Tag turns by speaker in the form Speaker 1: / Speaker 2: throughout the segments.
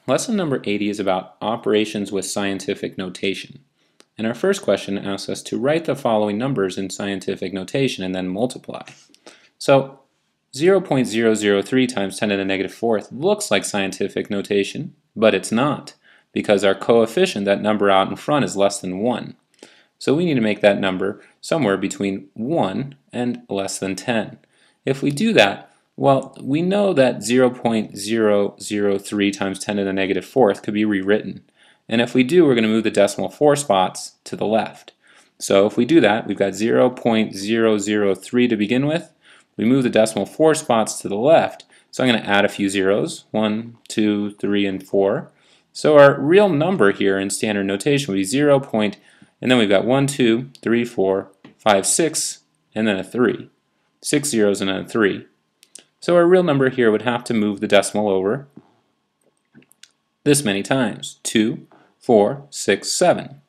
Speaker 1: Lesson number 80 is about operations with scientific notation. And our first question asks us to write the following numbers in scientific notation and then multiply. So 0.003 times 10 to the negative fourth looks like scientific notation, but it's not, because our coefficient, that number out in front, is less than 1. So we need to make that number somewhere between 1 and less than 10. If we do that, well, we know that 0.003 times 10 to the negative fourth could be rewritten. And if we do, we're going to move the decimal 4 spots to the left. So if we do that, we've got 0.003 to begin with. We move the decimal 4 spots to the left. So I'm going to add a few zeros, 1, 2, 3, and 4. So our real number here in standard notation would be 0. And then we've got 1, 2, 3, 4, 5, 6, and then a 3. 6 zeros and then a 3. So our real number here would have to move the decimal over this many times. 2, 4, 6, 7.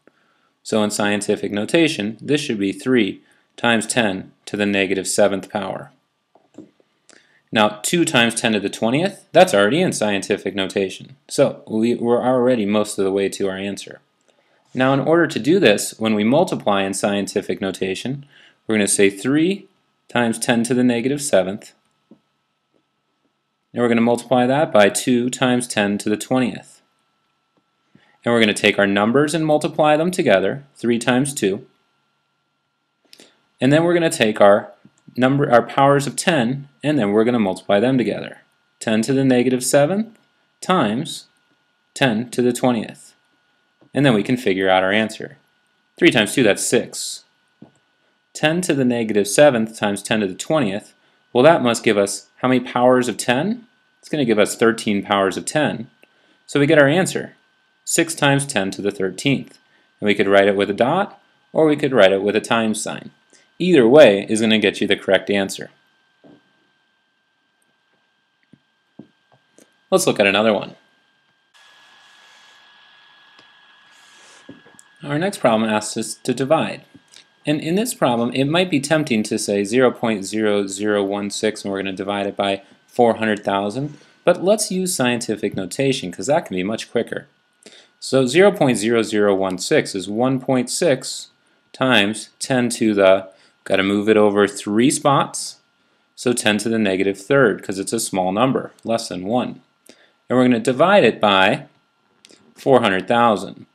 Speaker 1: So in scientific notation, this should be 3 times 10 to the negative 7th power. Now 2 times 10 to the 20th, that's already in scientific notation. So we're already most of the way to our answer. Now in order to do this, when we multiply in scientific notation, we're going to say 3 times 10 to the negative 7th. And we're going to multiply that by 2 times 10 to the 20th. And we're going to take our numbers and multiply them together, 3 times 2. And then we're going to take our powers of 10, and then we're going to multiply them together. 10 to the negative 7th times 10 to the 20th. And then we can figure out our answer. 3 times 2, that's 6. 10 to the negative 7th times 10 to the 20th, well, that must give us how many powers of 10? It's going to give us 13 powers of 10. So we get our answer, 6 times 10 to the 13th. And we could write it with a dot, or we could write it with a times sign. Either way is going to get you the correct answer. Let's look at another one. Our next problem asks us to divide. And in this problem, it might be tempting to say 0.0016 and we're going to divide it by 400,000, but let's use scientific notation because that can be much quicker. So 0.0016 is 1.6 times 10 to the, got to move it over 3 spots, so 10 to the negative third because it's a small number, less than 1. And we're going to divide it by 400,000.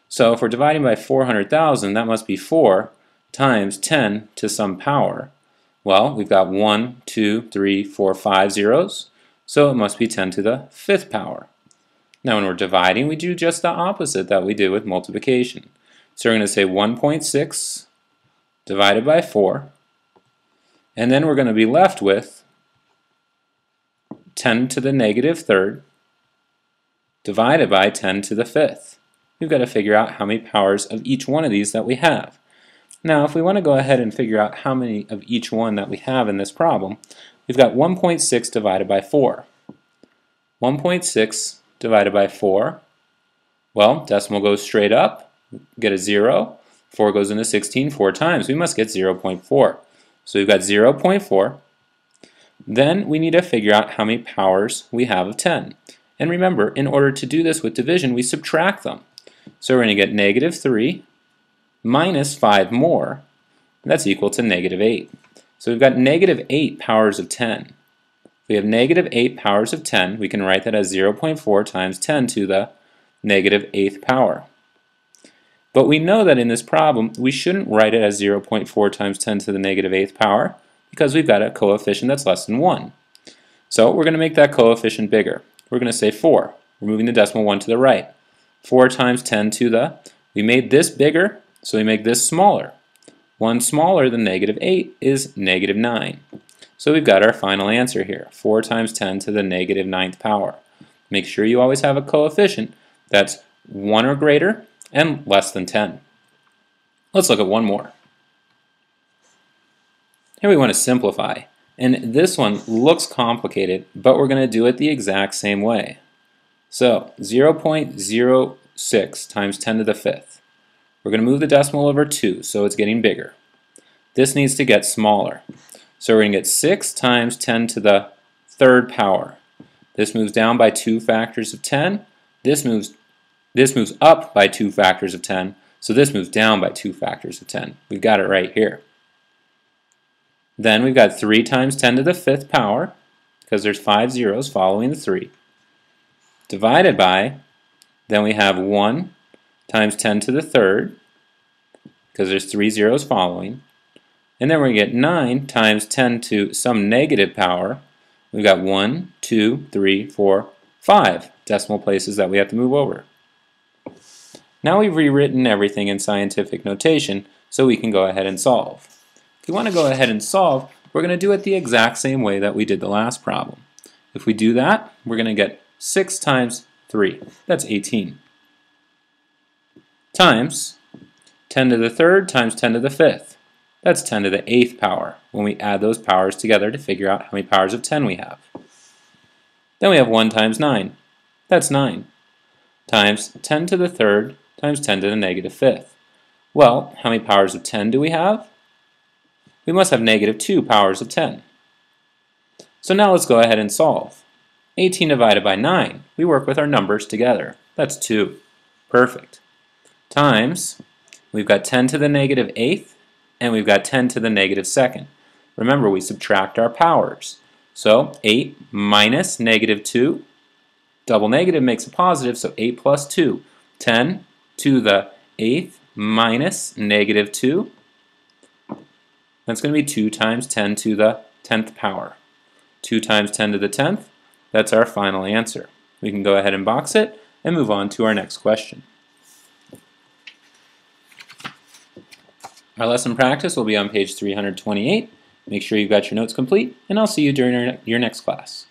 Speaker 1: So if we're dividing by 400,000, that must be 4 times 10 to some power. Well, we've got 1, 2, 3, 4, 5 zeros, so it must be 10 to the 5th power. Now when we're dividing, we do just the opposite that we did with multiplication. So we're going to say 1.6 divided by 4, and then we're going to be left with 10 to the negative third divided by 10 to the 5th. We've got to figure out how many powers of each one of these that we have. Now, if we want to go ahead and figure out how many of each one that we have in this problem, we've got 1.6 divided by 4. 1.6 divided by 4, well, decimal goes straight up, get a 0. 4 goes into 16 4 times. We must get 0.4. So we've got 0.4. Then we need to figure out how many powers we have of 10. And remember, in order to do this with division, we subtract them. So we're going to get negative 3 minus 5 more, that's equal to negative 8. So we've got negative 8 powers of 10. If we have negative 8 powers of 10, we can write that as 0.4 times 10 to the negative 8th power. But we know that in this problem, we shouldn't write it as 0.4 times 10 to the negative 8th power because we've got a coefficient that's less than 1. So we're going to make that coefficient bigger. We're going to say 4. We're moving the decimal 1 to the right. 4 times 10 to the, we made this bigger, so we make this smaller. 1 smaller than negative 8 is negative 9. So we've got our final answer here, 4 times 10 to the negative 9th power. Make sure you always have a coefficient that's 1 or greater and less than 10. Let's look at one more. Here we want to simplify. And this one looks complicated, but we're going to do it the exact same way. So 0.06 times 10 to the 5th. We're going to move the decimal over 2, so it's getting bigger. This needs to get smaller. So we're going to get 6 times 10 to the 3rd power. This moves down by 2 factors of 10, This moves up by 2 factors of 10, so this moves down by 2 factors of 10. We've got it right here. Then we've got 3 times 10 to the 5th power, because there's 5 zeros following the 3, divided by, then we have 1 times 10 to the 3rd, because there's 3 zeros following, and then we get 9 times 10 to some negative power. We've got 1, 2, 3, 4, 5 decimal places that we have to move over. Now we've rewritten everything in scientific notation, so we can go ahead and solve. If you want to go ahead and solve, we're going to do it the exact same way that we did the last problem. If we do that, we're going to get 6 times 3, that's 18, times 10 to the 3rd times 10 to the 5th. That's 10 to the 8th power when we add those powers together to figure out how many powers of 10 we have. Then we have 1 times 9. That's 9. Times 10 to the 3rd times 10 to the negative 5th. Well, how many powers of 10 do we have? We must have negative 2 powers of 10. So now let's go ahead and solve. 18 divided by 9. We work with our numbers together. That's 2. Perfect. Times, we've got 10 to the negative 8th, and we've got 10 to the negative 2nd. Remember, we subtract our powers. So 8 minus negative 2, double negative makes a positive, so 8 plus 2. 10 to the 8th minus negative 2. That's going to be 2 times 10 to the 10th power. 2 times 10 to the 10th, that's our final answer. We can go ahead and box it and move on to our next question. Our lesson practice will be on page 328. Make sure you've got your notes complete, and I'll see you during your next class.